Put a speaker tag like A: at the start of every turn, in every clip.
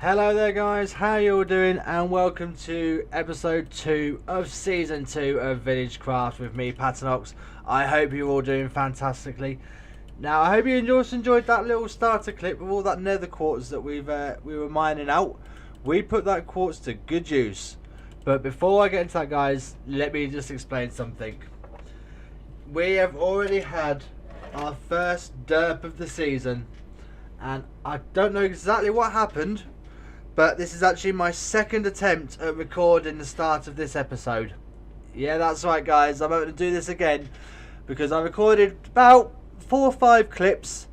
A: Hello there guys, how you all doing, and welcome to episode 2 of season 2 of Villagecraft with me, Paternox. I hope you're all doing fantastically. Now I hope you enjoyed that little starter clip with all that nether quartz that we were mining out. We put that quartz to good use. But before I get into that guys, let me just explain something. We have already had our first derp of the season, and I don't know exactly what happened, but this is actually my second attempt at recording the start of this episode. Yeah, that's right guys, I'm going to do this again because I recorded about 4 or 5 clips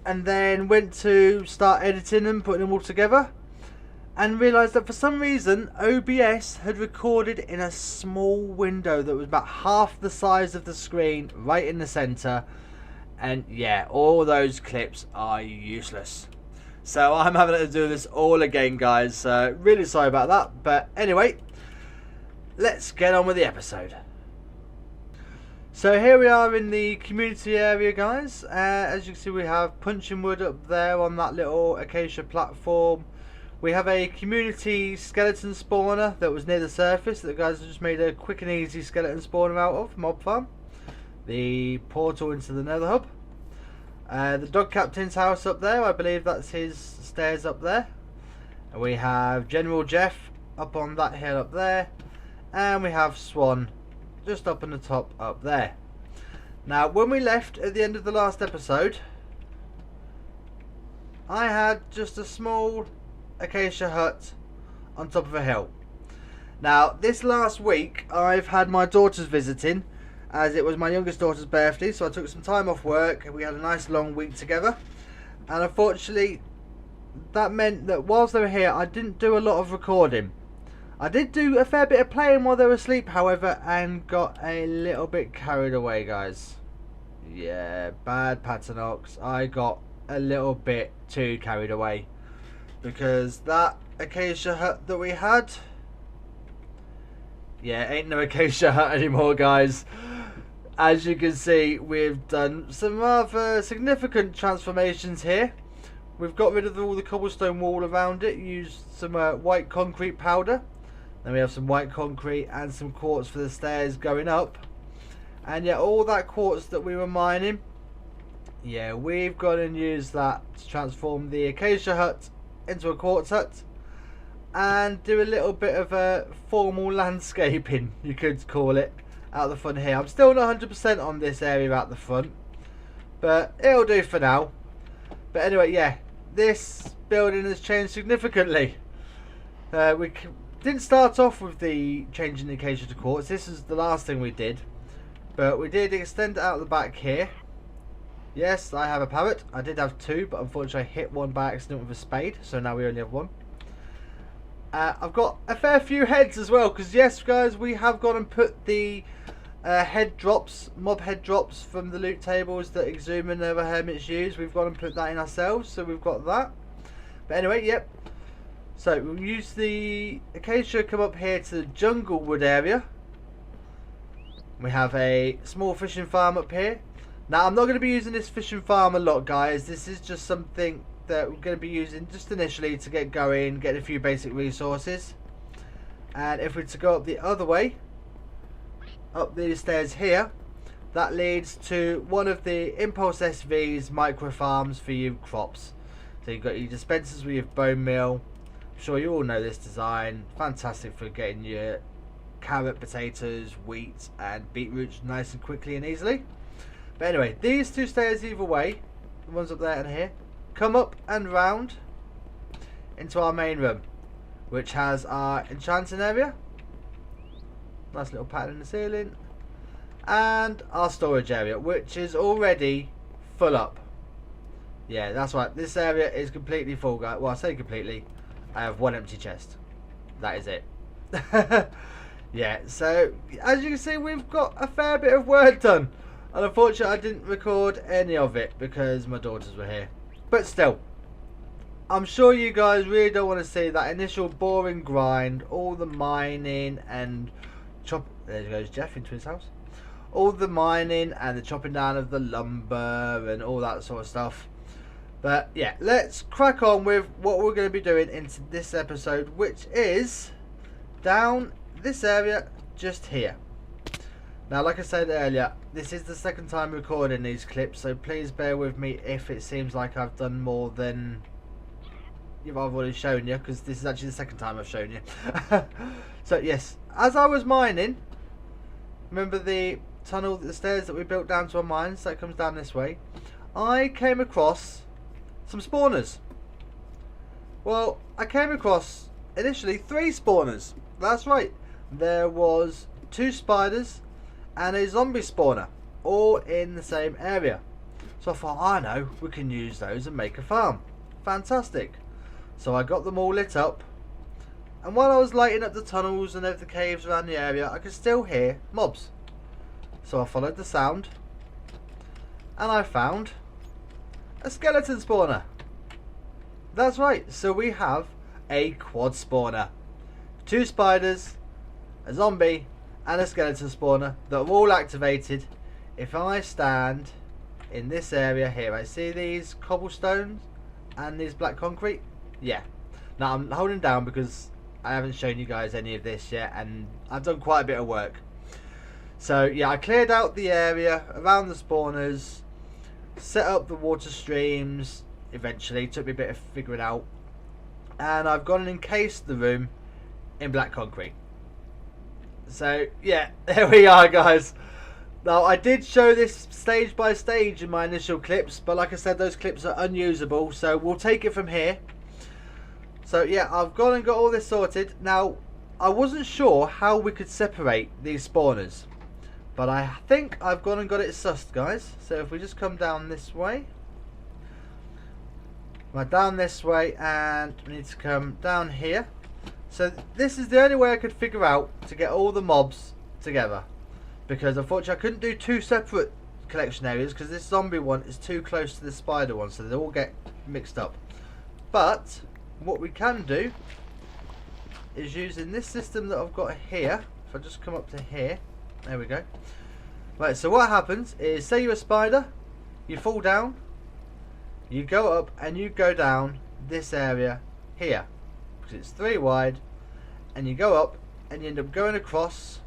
A: and then went to start editing them, putting them all together, and realised that for some reason OBS had recorded in a small window that was about half the size of the screen, right in the centre. And yeah, all those clips are useless. So I'm having to do this all again guys, really sorry about that, but anyway, let's get on with the episode. So here we are in the community area guys. As you can see, we have punching wood up there on that little acacia platform. We have a community skeleton spawner that was near the surface that the guys have just made a quick and easy skeleton spawner out of, mob farm. The portal into the nether hub. The dog captain's house up there, I believe that's his stairs up there. And we have General Jeff up on that hill up there. And we have Swan just up on the top up there. Now when we left at the end of the last episode, I had just a small acacia hut on top of a hill. Now this last week I've had my daughters visiting, as it was my youngest daughter's birthday, so I took some time off work and we had a nice long week together. And unfortunately that meant that whilst they were here I didn't do a lot of recording. I did do a fair bit of playing while they were asleep however, and got a little bit carried away guys. Yeah, bad Paternox. I got a little bit too carried away because that acacia hut that we had, yeah, ain't no acacia hut anymore guys. As you can see, we've done some rather significant transformations here. We've got rid of all the cobblestone wall around it, used some white concrete powder. Then we have some white concrete and some quartz for the stairs going up. And yeah, all that quartz that we were mining, yeah, we've gone and used that to transform the acacia hut into a quartz hut and do a little bit of a formal landscaping, you could call it, out the front here. I'm still not 100% on this area out the front, but it'll do for now. But anyway, yeah, this building has changed significantly. We didn't start off with the changing the acacia to quartz. This is the last thing we did, but we did extend it out the back here. Yes, I have a parrot. I did have 2, but unfortunately I hit one by accident with a spade, so now we only have 1. I've got a fair few heads as well, because yes guys, we have gone and put the head drops, mob head drops from the loot tables that Exhume and other hermits use. We've gone and put that in ourselves, so we've got that. But anyway, yep. So we'll use the acacia, come up here to the jungle wood area. We have a small fishing farm up here. Now I'm not going to be using this fishing farm a lot guys. This is just something that we're going to be using just initially to get going, get a few basic resources. And if we're to go up the other way, up these stairs here, that leads to one of the Impulse SV's micro farms for you crops. So you've got your dispensers with your bone meal. I'm sure you all know this design. Fantastic for getting your carrot, potatoes, wheat and beetroots nice and quickly and easily. But anyway, these 2 stairs either way, the ones up there and here, come up and round into our main room, which has our enchanting area, nice little pattern in the ceiling, and our storage area, which is already full up. Yeah, that's right, this area is completely full guys. Well, I say completely, I have 1 empty chest, that is it. Yeah, so as you can see, we've got a fair bit of work done, and unfortunately I didn't record any of it because my daughters were here. But still, I'm sure you guys really don't want to see that initial boring grind, all the mining and there goes Jeff into his house. All the mining and the chopping down of the lumber and all that sort of stuff. But yeah, let's crack on with what we're going to be doing into this episode, which is down this area just here. Now, like I said earlier, this is the second time recording these clips, so please bear with me if it seems like I've done more than I've already shown you, because this is actually the second time I've shown you. So yes, as I was mining, remember the tunnel, the stairs that we built down to our mines that comes down this way, I came across some spawners. Well, I came across initially 3 spawners. That's right, there was 2 spiders and a zombie spawner, all in the same area. So I thought, I know, we can use those and make a farm. Fantastic. So I got them all lit up, and while I was lighting up the tunnels and the caves around the area, I could still hear mobs. So I followed the sound, and I found a skeleton spawner. That's right, so we have a quad spawner. 2 spiders, a zombie, and a skeleton spawner that are all activated. If I stand in this area here, I see these cobblestones and these black concrete. Yeah. Now I'm holding down because I haven't shown you guys any of this yet, and I've done quite a bit of work. So yeah, I cleared out the area around the spawners, set up the water streams. Eventually, took me a bit of figuring out, and I've gone and encased the room in black concrete. So yeah, there we are, guys. Now, I did show this stage by stage in my initial clips, but like I said, those clips are unusable, so we'll take it from here. So yeah, I've gone and got all this sorted. Now, I wasn't sure how we could separate these spawners, but I think I've gone and got it sussed, guys. So if we just come down this way, right down this way, and we need to come down here. So this is the only way I could figure out to get all the mobs together, because unfortunately I couldn't do 2 separate collection areas because this zombie one is too close to the spider one, so they all get mixed up. But what we can do is using this system that I've got here. If I just come up to here, there we go. Right, so what happens is, say you're a spider, you fall down, you go up and you go down this area here, because it's 3 wide, and you go up and you end up going across.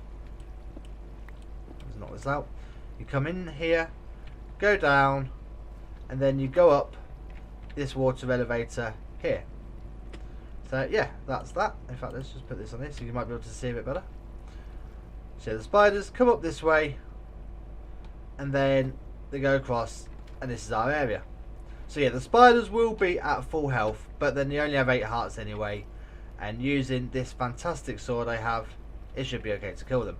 A: Let's knock this out. You come in here, go down, and then you go up this water elevator here. So yeah, that's that. In fact, let's just put this on this so you might be able to see a bit better. So the spiders come up this way, and then they go across, and this is our area. So yeah, the spiders will be at full health, but then they only have 8 hearts anyway, and using this fantastic sword I have, it should be okay to kill them.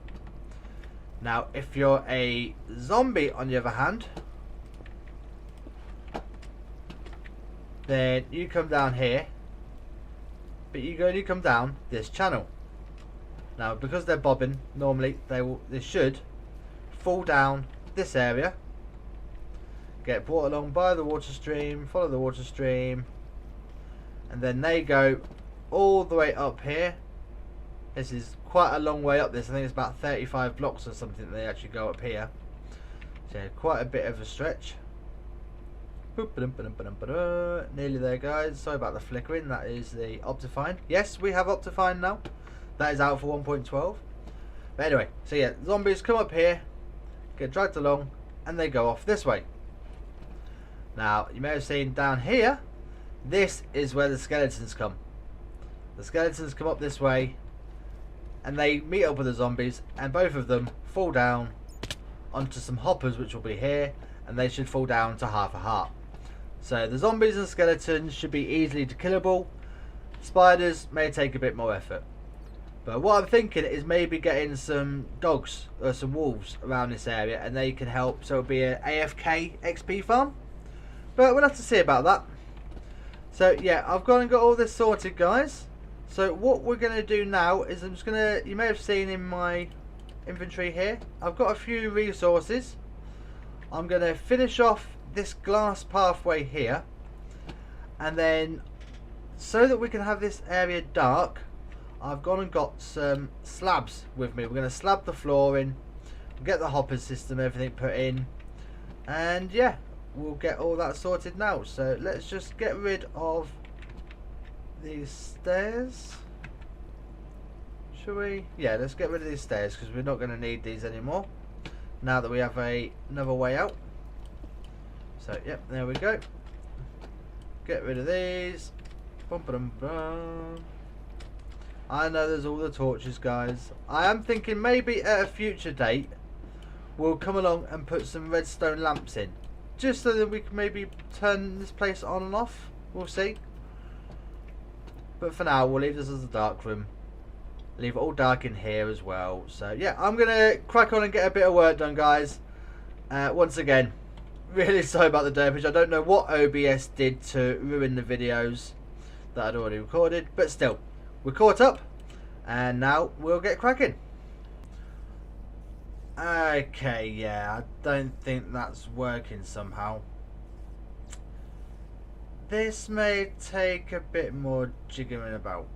A: Now, if you're a zombie, on the other hand, then you come down here, but you only come down this channel. Now, because they're bobbing, normally they should fall down this area, get brought along by the water stream, follow the water stream, and then they go all the way up here. This is quite a long way up this. I think it's about 35 blocks or something they actually go up here. So quite a bit of a stretch. Nearly there, guys. Sorry about the flickering. That is the Optifine. Yes, we have Optifine now. That is out for 1.12. But anyway, so yeah, zombies come up here, get dragged along, and they go off this way. Now, you may have seen down here, this is where the skeletons come. The skeletons come up this way, and they meet up with the zombies, and both of them fall down onto some hoppers, which will be here, and they should fall down to half a heart. So the zombies and skeletons should be easily killable. Spiders may take a bit more effort. But what I'm thinking is maybe getting some dogs or some wolves around this area, and they can help, so it'll be an AFK XP farm. But we'll have to see about that. So yeah, I've gone and got all this sorted, guys. So what we're going to do now is I'm just going to, you may have seen in my inventory here, I've got a few resources. I'm going to finish off this glass pathway here, and then so that we can have this area dark, I've gone and got some slabs with me. We're going to slab the floor in, get the hopper system, everything put in, and yeah, we'll get all that sorted now. So let's just get rid of these stairs. Shall we? Yeah, let's get rid of these stairs because we're not going to need these anymore now that we have another way out. So yep, there we go. Get rid of these. Bum, bum, bum. I know there's all the torches, guys. I am thinking maybe at a future date we'll come along and put some redstone lamps in, just so that we can maybe turn this place on and off. We'll see. But for now, we'll leave this as a dark room. Leave it all dark in here as well. So yeah, I'm gonna crack on and get a bit of work done, guys. Once again, really sorry about the damage. I don't know what OBS did to ruin the videos that I'd already recorded, but still, we're caught up, and now we'll get cracking. Okay, yeah, I don't think that's working somehow. This may take a bit more jiggering about.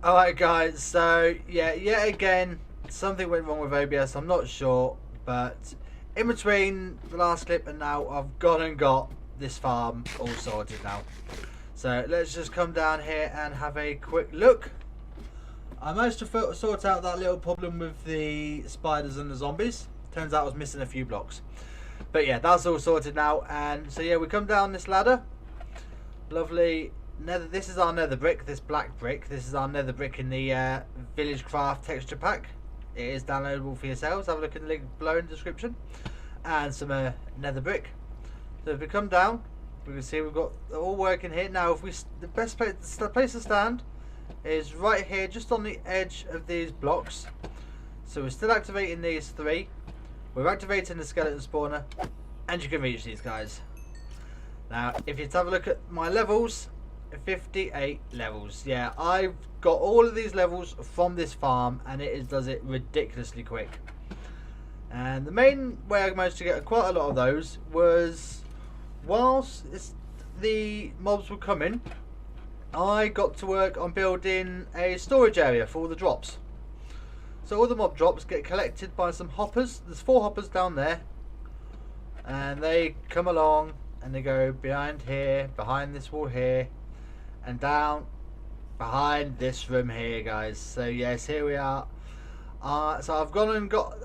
A: Alright guys, so yeah, yet again, something went wrong with OBS, I'm not sure, but in between the last clip and now, I've gone and got this farm all sorted now. So let's just come down here and have a quick look. I managed to sort out that little problem with the spiders and the zombies. Turns out I was missing a few blocks. But yeah, that's all sorted now. And so yeah, we come down this ladder. Lovely nether. This is our nether brick, this black brick. This is our nether brick in the Villagecraft texture pack. It is downloadable for yourselves. Have a look at the link below in the description. And some nether brick. So if we come down, we can see we've got all working here. Now, if we the best place to stand is right here, just on the edge of these blocks. So we're still activating these three. We're activating the skeleton spawner, and you can reach these guys. Now, if you have a look at my levels, 58 levels. Yeah, I've got all of these levels from this farm, and does it ridiculously quick. And the main way I managed to get quite a lot of those was whilst the mobs were coming, I got to work on building a storage area for all the drops. So all the mob drops get collected by some hoppers. There's 4 hoppers down there, and they come along and they go behind here, behind this wall here, and down behind this room here, guys. So yes, here we are. So I've gone and got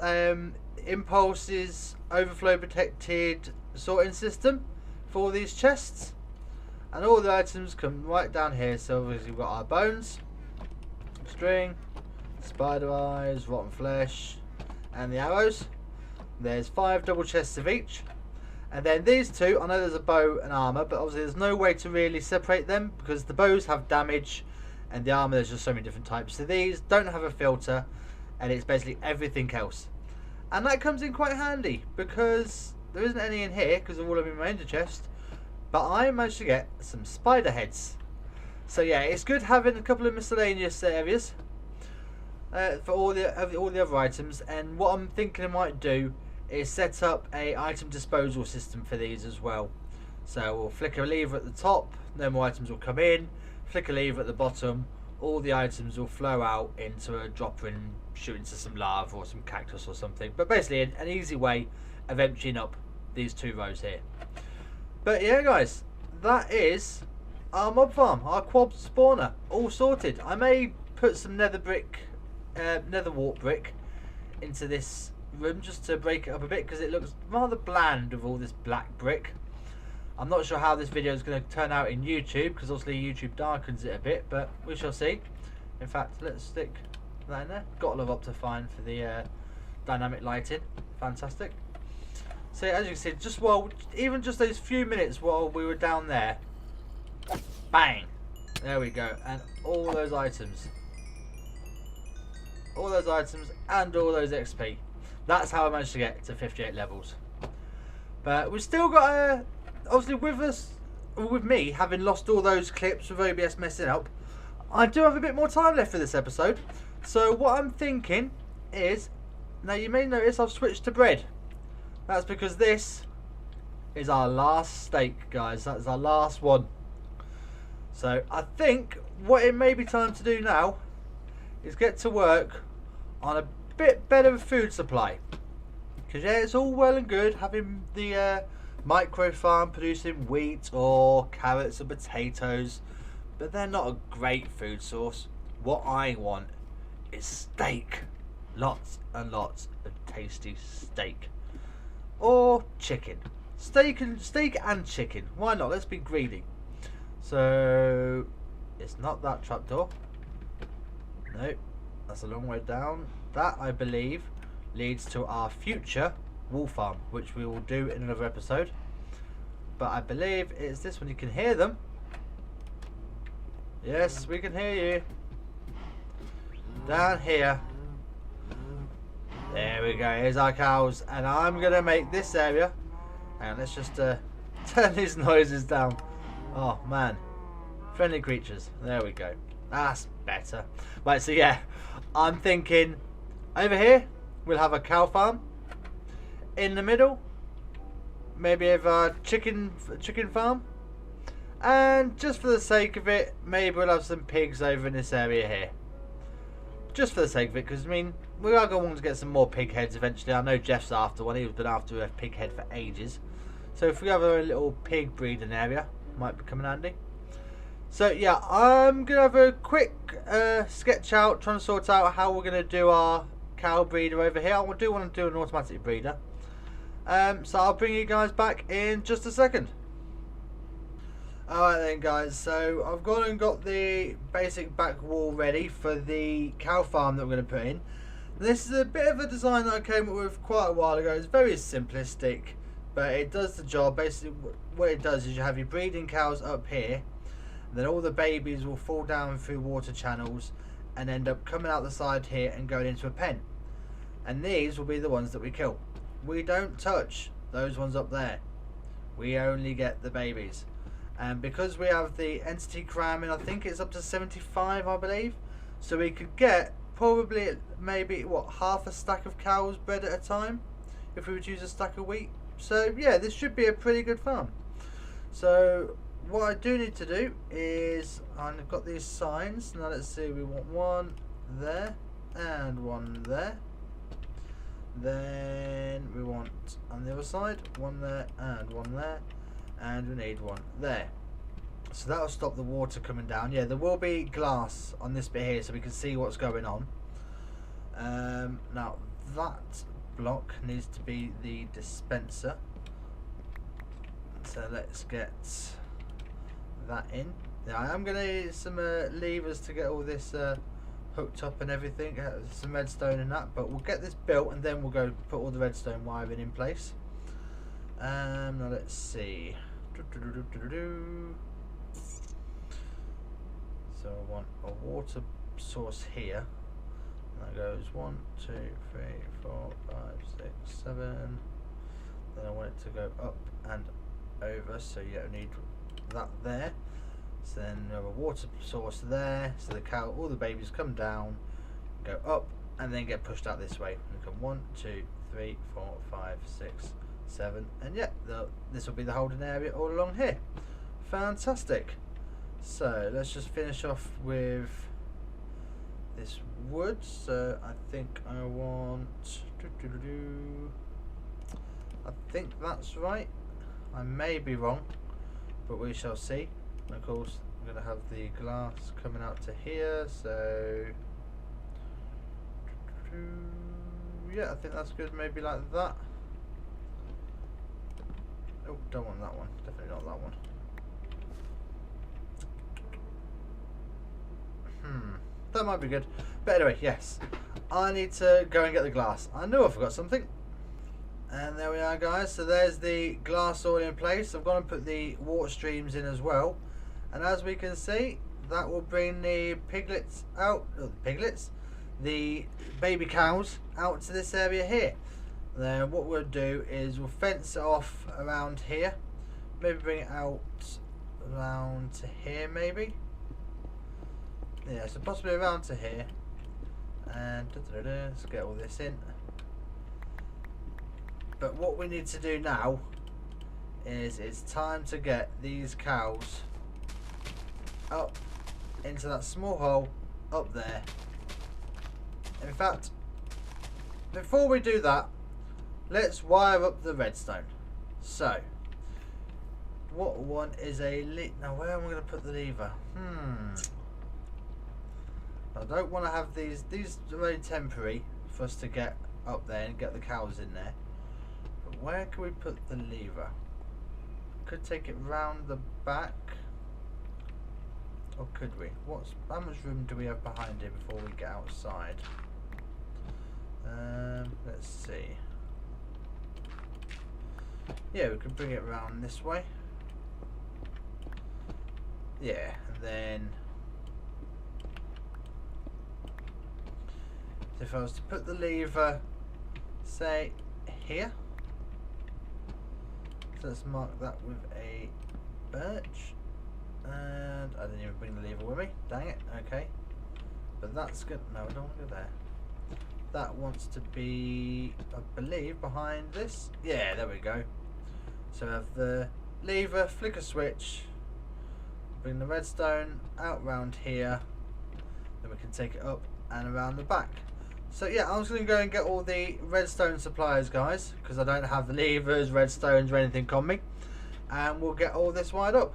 A: Impulse's overflow protected sorting system for all these chests, and all the items come right down here. So obviously we've got our bones, string, spider eyes, rotten flesh, and the arrows. There's 5 double chests of each. And then these two, I know there's a bow and armor, but obviously there's no way to really separate them because the bows have damage and the armor, there's just so many different types. So these don't have a filter, and it's basically everything else. And that comes in quite handy because there isn't any in here because they're all in my ender chest. But I managed to get some spider heads. So yeah, it's good having a couple of miscellaneous areas for all the other items. And what I'm thinking I might do is set up a item disposal system for these as well. So we'll flick a lever at the top, no more items will come in. Flick a lever at the bottom, all the items will flow out into a dropper and shoot into some lava or some cactus or something. But basically an easy way of emptying up these 2 rows here. But yeah guys, that is our mob farm, our quad spawner, all sorted. I may put some nether wart brick into this room just to break it up a bit because it looks rather bland with all this black brick. I'm not sure how this video is going to turn out in YouTube because obviously YouTube darkens it a bit, but we shall see. In fact, let's stick that in there. Got a lot of Optifine for the dynamic lighting. Fantastic. So as you can see, even just those few minutes while we were down there, bang, there we go, and all those items and all those XP. That's how I managed to get to 58 levels. But we've still got obviously with me having lost all those clips with OBS messing up, I do have a bit more time left for this episode. So what I'm thinking is, now you may notice I've switched to bread. That's because this is our last steak, guys. That's our last one. So I think what it may be time to do now is get to work on bit better food supply. Because yeah, it's all well and good having the micro farm producing wheat or carrots or potatoes, but they're not a great food source. What I want is steak. Lots and lots of tasty steak. Or chicken. Steak and chicken. Why not? Let's be greedy. So it's not that trapdoor. Nope. That's a long way down. That, I believe, leads to our future wool farm, which we will do in another episode. But I believe it's this one. You can hear them. Yes, we can hear you. Down here. There we go. Here's our cows. And I'm going to make this area. And let's just turn these noises down. Oh, man. Friendly creatures. There we go. That's better. Right, so yeah. I'm thinking over here we'll have a cow farm. In the middle, maybe have a chicken farm. And just for the sake of it, maybe we'll have some pigs over in this area here. Just for the sake of it, because I mean, we are going to want to get some more pig heads eventually. I know Jeff's after one. He's been after a pig head for ages. So if we have a little pig breeding area, might become handy. So yeah, I'm going to have a quick sketch out, trying to sort out how we're going to do our cow breeder over here. I do want to do an automatic breeder. So I'll bring you guys back in just a second. Alright then guys, so I've gone and got the basic back wall ready for the cow farm that we're going to put in. This is a bit of a design that I came up with quite a while ago. It's very simplistic, but it does the job. Basically what it does is you have your breeding cows up here, then all the babies will fall down through water channels and end up coming out the side here and going into a pen. And these will be the ones that we kill. We don't touch those ones up there. We only get the babies. And because we have the entity cramming, I think it's up to 75, I believe. So we could get probably maybe what, half a stack of cows bred at a time if we would use a stack of wheat. So yeah, this should be a pretty good farm. So what I do need to do is, I've got these signs. Now let's see, we want one there and one there. Then we want on the other side one there and one there. And we need one there. So that'll stop the water coming down. Yeah, there will be glass on this bit here so we can see what's going on. Now that block needs to be the dispenser. So let's get that in. Now I am going to need some levers to get all this hooked up and everything. Some redstone and that. But we'll get this built and then we'll go put all the redstone wiring in place. Now let's see. So I want a water source here. That goes 1, 2, 3, 4, 5, 6, 7. Then I want it to go up and over. So you need that there. So then we have a water source there. So the cow, all the babies come down, go up, and then get pushed out this way. We come 1, 2, 3, 4, 5, 6. 7, and yeah, this will be the holding area all along here. Fantastic. So let's just finish off with this wood. So I think I want I think that's right. I may be wrong, but we shall see. And of course I'm going to have the glass coming out to here, so yeah, I think that's good. Maybe like that. Oh, don't want that one. Definitely not that one. That might be good. But anyway, yes. I need to go and get the glass. I knew I forgot something. And there we are, guys. So there's the glass all in place. I've gone and put the water streams in as well. And as we can see, that will bring the piglets out. Oh, the piglets. The baby cows out to this area here. Then what we'll do is we'll fence it off around here. Maybe bring it out around to here, maybe. Yeah, so possibly around to here. And let's get all this in. But what we need to do now is it's time to get these cows up into that small hole up there. In fact, before we do that, let's wire up the redstone. So, what one is a now where am I going to put the lever? I don't want to have these are very temporary for us to get up there and get the cows in there. But where can we put the lever? Could take it round the back. Or could we? How much room do we have behind it before we get outside? Let's see. Yeah, we could bring it around this way. Yeah, and then if I was to put the lever, say, here. So let's mark that with a birch. And I didn't even bring the lever with me. Dang it. Okay. But that's good. No, I don't want to go there. That wants to be, I believe, behind this. Yeah, there we go. So we have the lever, flick a switch, bring the redstone out round here. Then we can take it up and around the back. So yeah, I'm just going to go and get all the redstone supplies, guys, because I don't have the levers, redstones or anything on me. And we'll get all this wired up.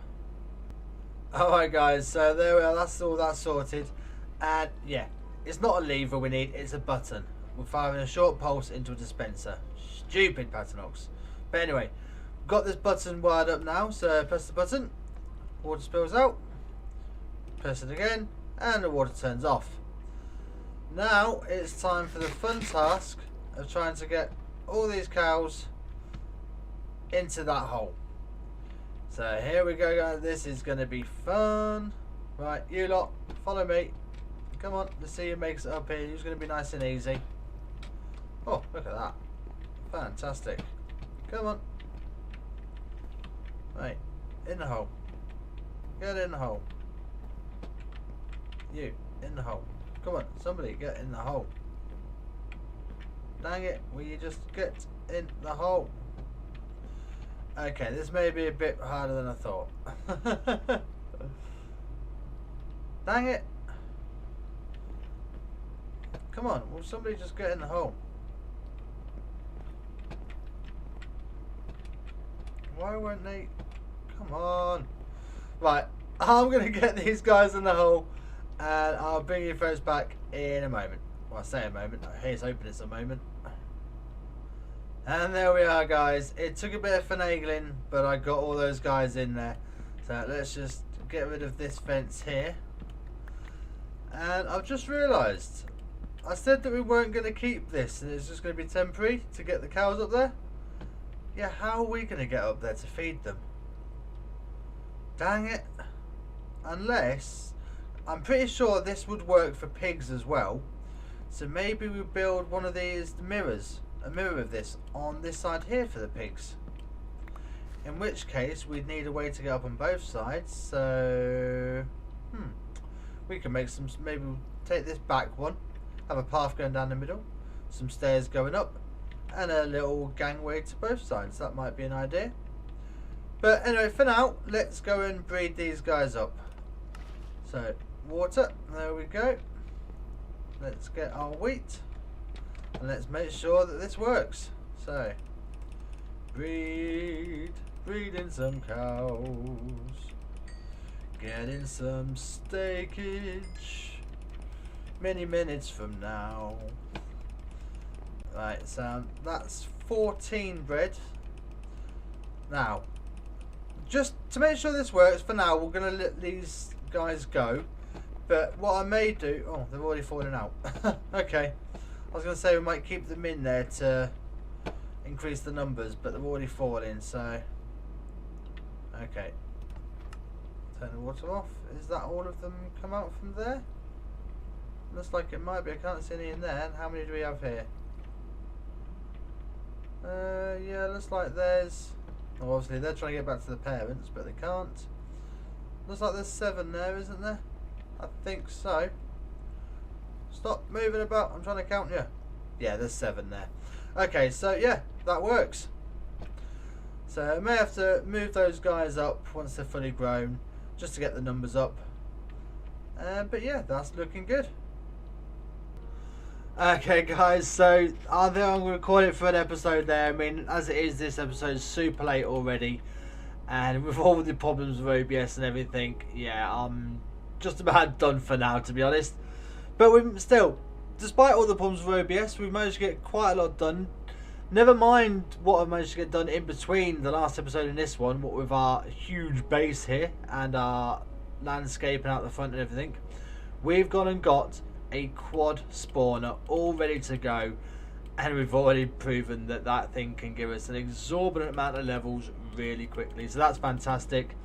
A: Alright guys, so there we are, that's all that sorted. And yeah, it's not a lever we need, it's a button. We're firing a short pulse into a dispenser. Stupid Paternox. But anyway, got this button wired up now, so press the button, water spills out, press it again, and the water turns off. Now it's time for the fun task of trying to get all these cows into that hole. So here we go, guys. This is going to be fun. Right, you lot, follow me. Come on, let's see who makes it up here. Who's going to be nice and easy. Oh, look at that. Fantastic. Come on. Right, in the hole. Get in the hole. You, in the hole. Come on, somebody get in the hole. Dang it, will you just get in the hole? Okay, this may be a bit harder than I thought. Dang it. Come on, will somebody just get in the hole? Why won't they? Come on. Right, I'm going to get these guys in the hole and I'll bring you folks back in a moment. Well, I say a moment, here's hoping it's a moment. And there we are, guys. It took a bit of finagling, but I got all those guys in there. So let's just get rid of this fence here. And I've just realised, I said that we weren't going to keep this and it's just going to be temporary to get the cows up there. Yeah, how are we going to get up there to feed them? Dang it. Unless, I'm pretty sure this would work for pigs as well. So maybe we build one of these mirrors. A mirror of this on this side here for the pigs, in which case we'd need a way to get up on both sides. So we can make some, maybe we'll take this back one, have a path going down the middle, some stairs going up, and a little gangway to both sides. That might be an idea. But anyway, for now, let's go and breed these guys up. So water, there we go. Let's get our wheat. And let's make sure that this works. So, breeding some cows, getting some steakage, many minutes from now. Right, so that's 14 bread. Now, just to make sure this works, for now we're going to let these guys go. But what I may do, oh, they've already fallen out. Okay. I was going to say we might keep them in there to increase the numbers, but they've already fallen, so... Okay. Turn the water off. Is that all of them come out from there? Looks like it might be. I can't see any in there. And how many do we have here? Yeah, looks like there's... Well, obviously they're trying to get back to the parents, but they can't. Looks like there's 7 there, isn't there? I think so. Stop moving about, I'm trying to count you. Yeah, there's 7 there. Okay, so yeah, that works. So I may have to move those guys up once they're fully grown, just to get the numbers up. But yeah, that's looking good. Okay, guys, so I think I'm going to call it for an episode there. I mean, as it is, this episode is super late already. And with all the problems with OBS and everything, yeah, I'm just about done for now, to be honest. But we still, despite all the problems with OBS, we've managed to get quite a lot done. Never mind what I've managed to get done in between the last episode and this one, what with our huge base here and our landscaping out the front and everything. We've gone and got a quad spawner all ready to go, and we've already proven that that thing can give us an exorbitant amount of levels really quickly, so that's fantastic.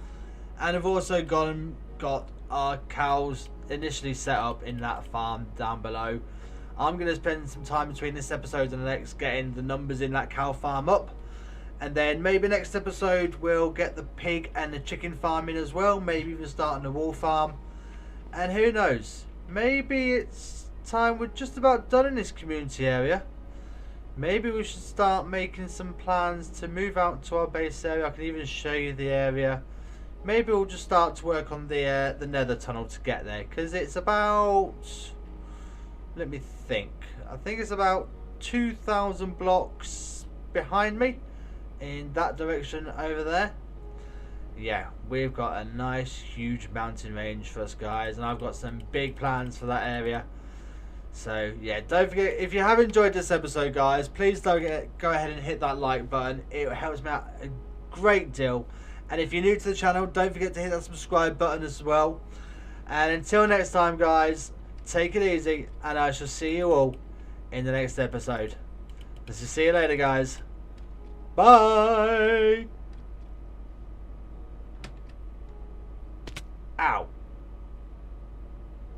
A: And we've also gone and got our cows initially set up in that farm down below. I'm going to spend some time between this episode and the next getting the numbers in that cow farm up, and then maybe next episode we'll get the pig and the chicken farm in as well, maybe even starting the wool farm. And who knows, maybe it's time we're just about done in this community area. Maybe we should start making some plans to move out to our base area. I can even show you the area. Maybe we'll just start to work on the nether tunnel to get there, because it's about, let me think, I think it's about 2,000 blocks behind me in that direction over there. Yeah, we've got a nice huge mountain range for us, guys, and I've got some big plans for that area. So yeah, don't forget, if you have enjoyed this episode, guys, please go ahead and hit that like button. It helps me out a great deal. And if you're new to the channel, don't forget to hit that subscribe button as well. And until next time, guys, take it easy, and I shall see you all in the next episode. Let's just see you later, guys. Bye. Ow.